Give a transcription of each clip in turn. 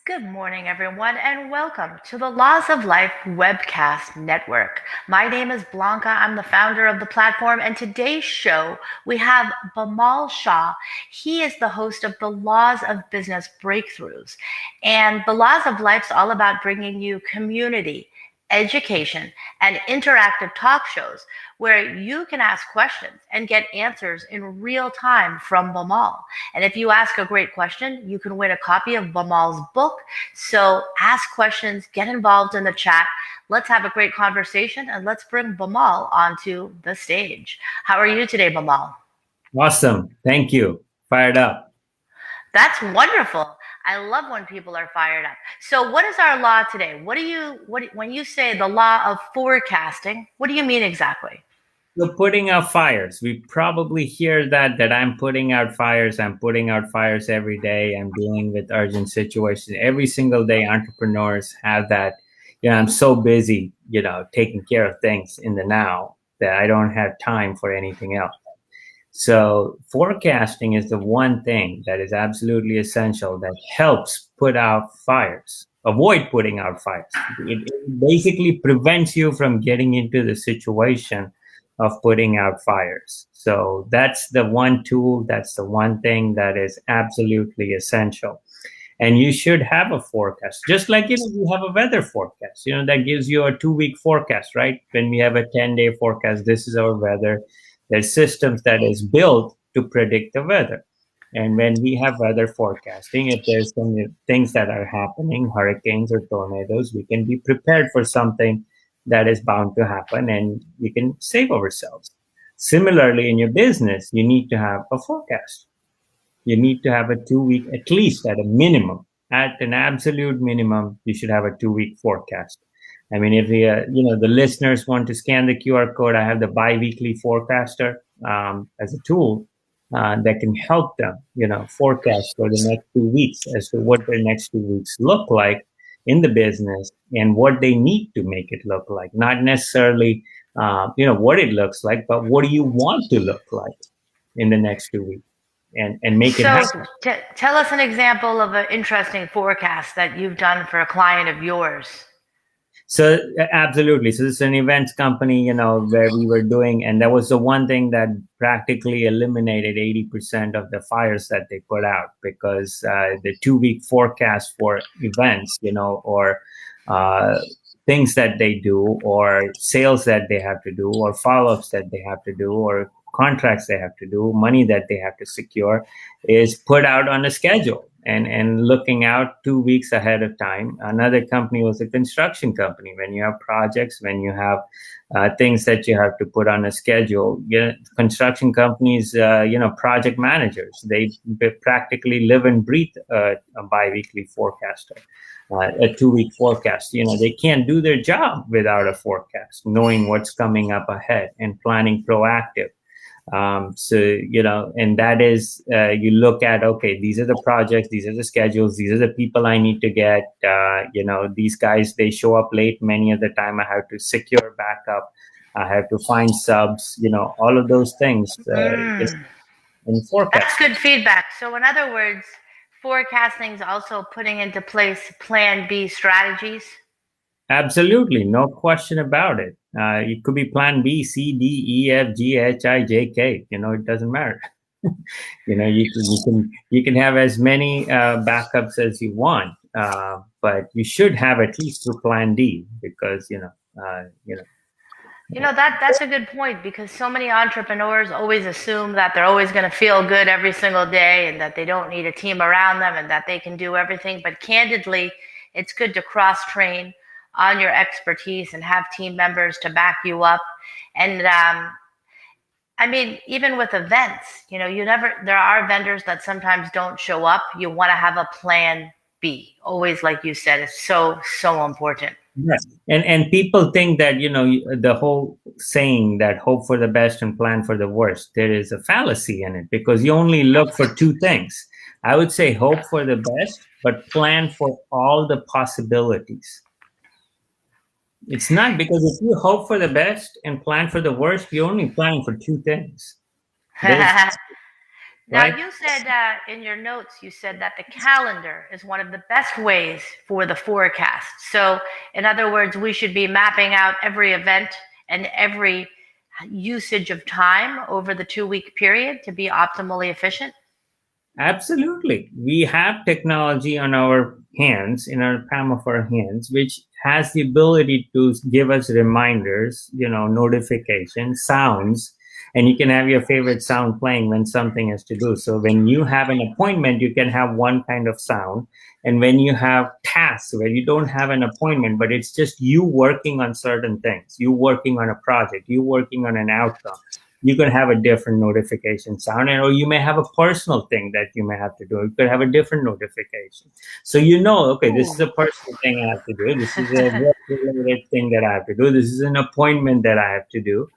Good morning, everyone, and welcome to the Laws of Life webcast network. My name is Blanca. I'm the founder of the platform, and today's show we have Bamal Shah. He is the host of the Laws of Business Breakthroughs, and the Laws of Life's all about bringing you community, education, and interactive talk shows where you can ask questions and get answers in real time from Bamal. And if you ask a great question, you can win a copy of Bamal's book. So ask questions, get involved in the chat. Let's have a great conversation and let's bring Bamal onto the stage. How are you today, Bamal? Awesome. Thank you. Fired up. That's wonderful. I love when people are fired up. So what is our law today? When you say the law of forecasting, what do you mean exactly? So putting out fires. We probably hear that I'm putting out fires. I'm putting out fires every day. I'm dealing with urgent situations. Every single day entrepreneurs have that. I'm so busy, taking care of things in the now that I don't have time for anything else. So forecasting is the one thing that is absolutely essential that helps put out fires, avoid putting out fires. It basically prevents you from getting into the situation of putting out fires. So that's the one tool, that's the one thing that is absolutely essential. And you should have a forecast, just like you have a weather forecast. That gives you a 2-week forecast, right? When we have a 10-day forecast, this is our weather. There's systems that is built to predict the weather. And when we have weather forecasting, if there's some things that are happening, hurricanes or tornadoes, we can be prepared for something that is bound to happen and we can save ourselves. Similarly, in your business, you need to have a forecast. You need to have a 2-week, at least at a minimum, at an absolute minimum, you should have a 2-week forecast. I mean, if the listeners want to scan the QR code, I have the biweekly forecaster as a tool that can help them, forecast for the next 2 weeks as to what their next 2 weeks look like in the business and what they need to make it look like. Not necessarily, what it looks like, but what do you want to look like in the next 2 weeks and make it So happen. tell us an example of an interesting forecast that you've done for a client of yours. So absolutely. So this is an events company, where we were doing, and that was the one thing that practically eliminated 80% of the fires that they put out because the 2-week forecast for events, or things that they do, or sales that they have to do, or follow-ups that they have to do, or contracts they have to do, money that they have to secure, is put out on a schedule and looking out 2 weeks ahead of time. Another company was a construction company. When you have projects, when you have things that you have to put on a schedule, construction companies, project managers, they practically live and breathe a biweekly forecaster. A 2-week forecast. They can't do their job without a forecast, knowing what's coming up ahead and planning proactive. And that is, you look at, okay, these are the projects, these are the schedules, these are the people I need to get. These guys, they show up late many of the time. I have to secure backup. I have to find subs, all of those things in forecast. That's good feedback. So in other words, forecasting is also putting into place plan B strategies. Absolutely, no question about it. It could be plan B, C, D, E, F, G, H, I, J, K. It doesn't matter. You can have as many backups as you want, but you should have at least through plan D because That's a good point because so many entrepreneurs always assume that they're always going to feel good every single day and that they don't need a team around them and that they can do everything. But candidly, it's good to cross train on your expertise and have team members to back you up. And I mean, even with events, there are vendors that sometimes don't show up. You want to have a plan B. Always, like you said, is so, so important. Yes. And people think that, the whole saying that hope for the best and plan for the worst, there is a fallacy in it because you only look for two things. I would say hope for the best, but plan for all the possibilities. It's not because if you hope for the best and plan for the worst, you're only planning for two things. Now, right? you said in your notes, you said that the calendar is one of the best ways for the forecast. So, in other words, we should be mapping out every event and every usage of time over the 2 week period to be optimally efficient. Absolutely. We have technology on our hands, in our palm of our hands, which has the ability to give us reminders, notifications, sounds, and you can have your favorite sound playing when something has to do. So when you have an appointment, you can have one kind of sound. And when you have tasks where you don't have an appointment, but it's just you working on certain things, you working on a project, you working on an outcome, you could have a different notification sound, or you may have a personal thing that you may have to do. You could have a different notification. So okay, this is Ooh. a personal thing I have to do. This is a work-related thing that I have to do. This is an appointment that I have to do.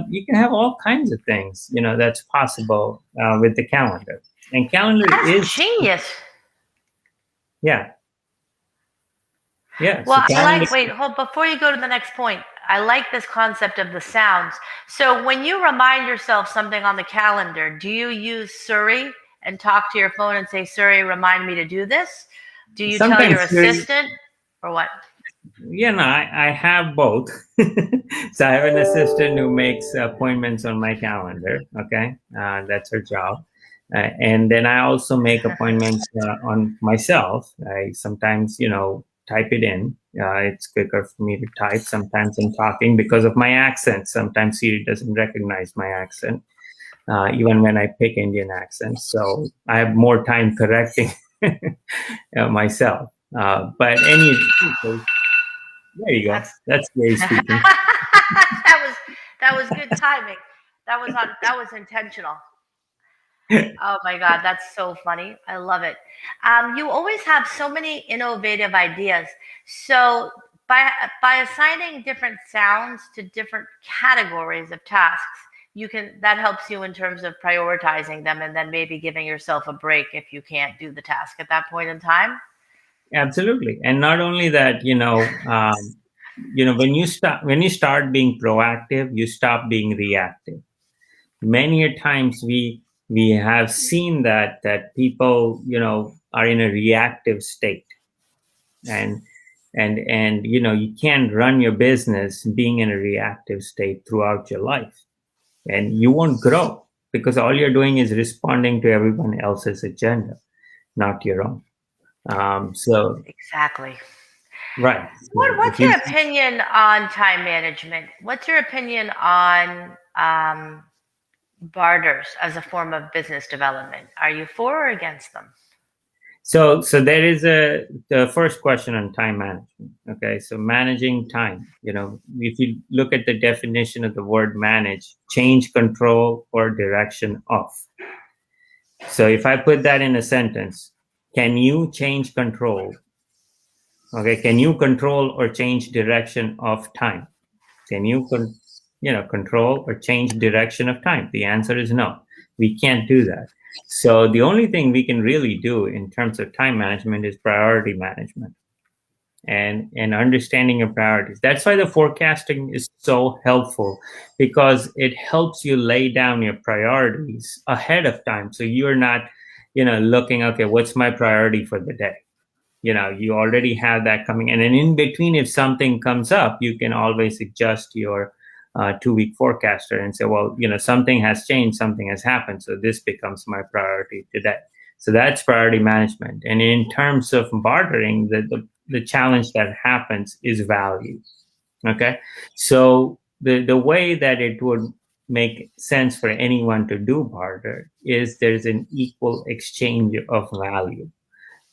You can have all kinds of things, that's possible with the calendar. And calendar That's is, genius. yeah, yeah. So Well, calendar, wait, hold, before you go to the next point, I like this concept of the sounds. So when you remind yourself something on the calendar, do you use Siri and talk to your phone and say, Siri, remind me to do this? Do you tell your sometimes assistant or what? I have both. So I have an assistant who makes appointments on my calendar. Okay, that's her job. And then I also make appointments on myself. I sometimes, type it in. It's quicker for me to type. Sometimes I'm talking because of my accent. Sometimes Siri doesn't recognize my accent, even when I pick Indian accents. So I have more time correcting myself. But there you go. That's That's Gary speaking. that was good timing. That was intentional. Oh my God, that's so funny. I love it. You always have so many innovative ideas. So by assigning different sounds to different categories of tasks, that helps you in terms of prioritizing them and then maybe giving yourself a break if you can't do the task at that point in time. Absolutely. And not only that, when you start being proactive, you stop being reactive. Many a times we have seen that people, are in a reactive state, and you can't run your business being in a reactive state throughout your life, and you won't grow because all you're doing is responding to everyone else's agenda, not your own. So Exactly. right. So What's if you your opinion on time management? What's your opinion on barters as a form of business development? Are you for or against them? So there is the first question on time management. Okay, so managing time. If you look at the definition of the word manage, change control or direction of. So if I put that in a sentence, can you change control? Okay, can you control or change direction of time? Can you control or change direction of time? The answer is no. We can't do that. So the only thing we can really do in terms of time management is priority management and understanding your priorities. That's why the forecasting is so helpful, because it helps you lay down your priorities ahead of time. So you're not, looking, okay, what's my priority for the day? You already have that coming. And then in between, if something comes up, you can always adjust your 2 week forecaster and say, well, something has changed, something has happened, so this becomes my priority today. So that's priority management. And in terms of bartering, the challenge that happens is value. Okay, so the way that it would make sense for anyone to do barter is there's an equal exchange of value,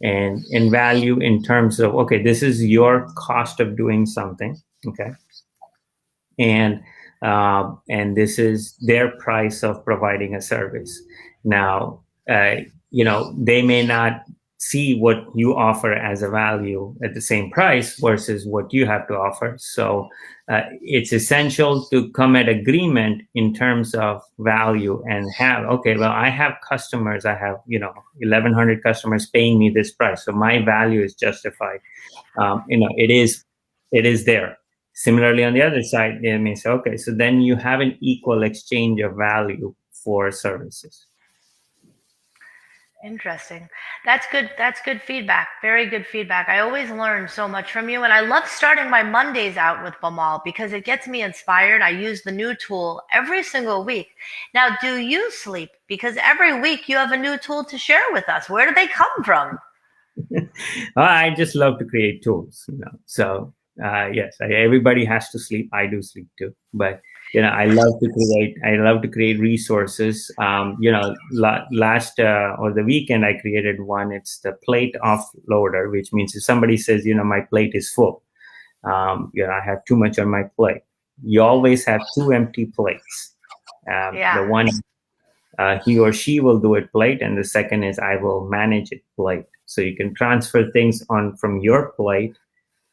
and value in terms of, okay, this is your cost of doing something. Okay, and this is their price of providing a service. Now, they may not see what you offer as a value at the same price versus what you have to offer. So it's essential to come at agreement in terms of value and have, okay, well, I have customers, I have 1,100 customers paying me this price, so my value is justified. It is there. Similarly, on the other side, they may say, okay, so then you have an equal exchange of value for services. Interesting. That's good. That's good feedback. Very good feedback. I always learn so much from you, and I love starting my Mondays out with Bamal because it gets me inspired. I use the new tool every single week. Now, do you sleep? Because every week you have a new tool to share with us. Where do they come from? I just love to create tools, So yes, everybody has to sleep. I do sleep too, but I love to create. I love to create resources. Last or the weekend, I created one. It's the plate offloader, which means if somebody says, my plate is full, I have too much on my plate. You always have two empty plates. The Yeah. one he or she will do it plate, and the second is I will manage it plate. So you can transfer things on from your plate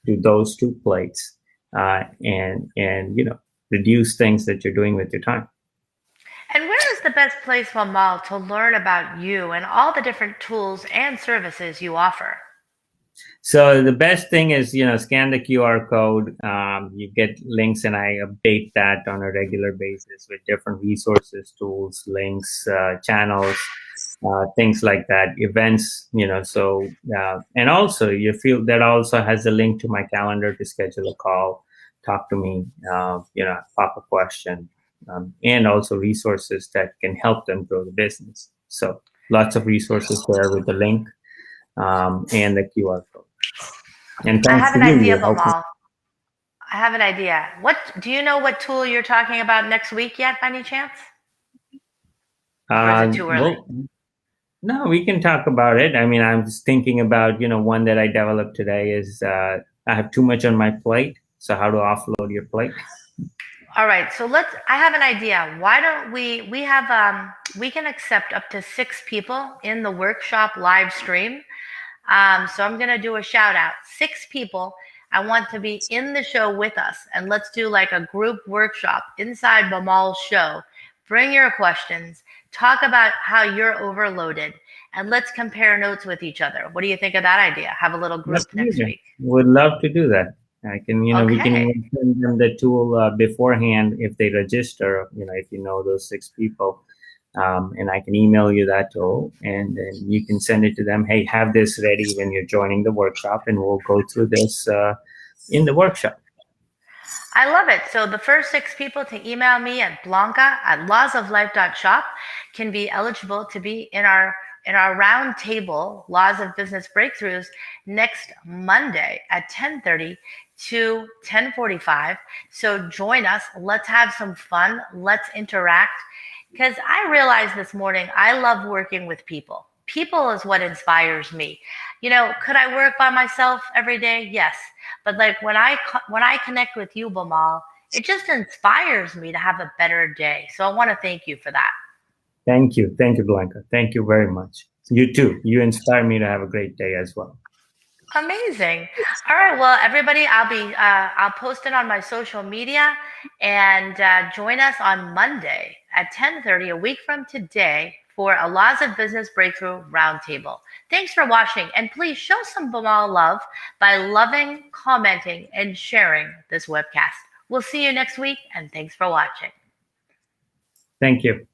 to those two plates, and reduce things that you're doing with your time. And where is the best place, Bamal, to learn about you and all the different tools and services you offer? So the best thing is, scan the QR code. You get links, and I update that on a regular basis with different resources, tools, links, channels, things like that, events. And also you feel that also has a link to my calendar to schedule a call, talk to me, pop a question, and also resources that can help them grow the business. So lots of resources there with the link and the QR code. And I thanks have to an you, idea, you're helping. Bamal. I have an idea. What do you know what tool you're talking about next week yet, by any chance? Or is it too early? Well, no, we can talk about it. I mean, I'm just thinking about, one that I developed today is I have too much on my plate. So how to offload your plate? All right, so I have an idea. Why don't we have, we can accept up to 6 people in the workshop live stream. So I'm going to do a shout out. 6 people I want to be in the show with us. And let's do like a group workshop inside Bamal's show. Bring your questions. Talk about how you're overloaded. And let's compare notes with each other. What do you think of that idea? Have a little group next Absolutely. week. Would love to do that. I can, we can Okay. even send them the tool beforehand if they register, if those 6 people. And I can email you that tool, and then you can send it to them. Hey, have this ready when you're joining the workshop, and we'll go through this in the workshop. I love it. So the first 6 people to email me at blanca@lawsoflife.shop can be eligible to be in our round table Laws of Business Breakthroughs next Monday at 10:30 to 10:45. So join us. Let's have some fun. Let's interact. Because I realized this morning I love working with people. People is what inspires me. Could I work by myself every day? Yes. But like when I connect with you, Bamal, it just inspires me to have a better day. So I want to thank you for that. Thank you, Blanca. Thank you very much. You too. You inspire me to have a great day as well. Amazing. All right. Well, everybody, I'll post it on my social media, and join us on Monday at 10:30, a week from today, for a Laws of Business Breakthrough Roundtable. Thanks for watching, and please show some Bamal love by loving, commenting, and sharing this webcast. We'll see you next week, and thanks for watching. Thank you.